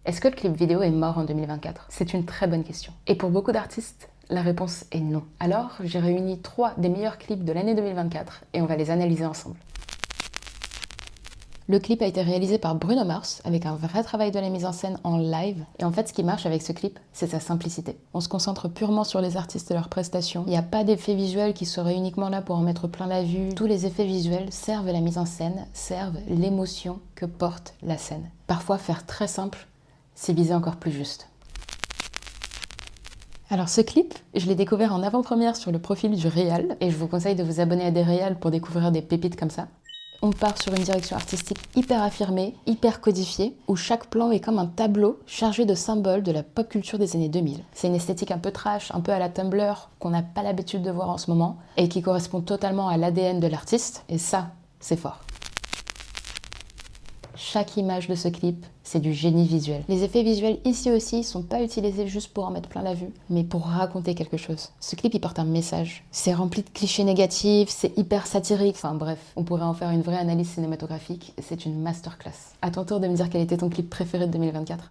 Est-ce que le clip vidéo est mort en 2024? C'est une très bonne question. Et pour beaucoup d'artistes, la réponse est non. Alors, j'ai réuni 3 des meilleurs clips de l'année 2024 et on va les analyser ensemble. Le clip a été réalisé par Bruno Mars avec un vrai travail de la mise en scène en live. Et en fait, ce qui marche avec ce clip, c'est sa simplicité. On se concentre purement sur les artistes et leurs prestations. Il n'y a pas d'effets visuels qui seraient uniquement là pour en mettre plein la vue. Tous les effets visuels servent la mise en scène, servent l'émotion que porte la scène. Parfois, faire très simple, c'est viser encore plus juste. Alors ce clip, je l'ai découvert en avant-première sur le profil du réal et je vous conseille de vous abonner à des réals pour découvrir des pépites comme ça. On part sur une direction artistique hyper affirmée, hyper codifiée, où chaque plan est comme un tableau chargé de symboles de la pop culture des années 2000. C'est une esthétique un peu trash, un peu à la Tumblr, qu'on n'a pas l'habitude de voir en ce moment, et qui correspond totalement à l'ADN de l'artiste, et ça, c'est fort. Chaque image de ce clip, c'est du génie visuel. Les effets visuels ici aussi sont pas utilisés juste pour en mettre plein la vue, mais pour raconter quelque chose. Ce clip, il porte un message. C'est rempli de clichés négatifs, c'est hyper satirique. Enfin bref, on pourrait en faire une vraie analyse cinématographique. C'est une masterclass. À ton tour de me dire quel était ton clip préféré de 2024.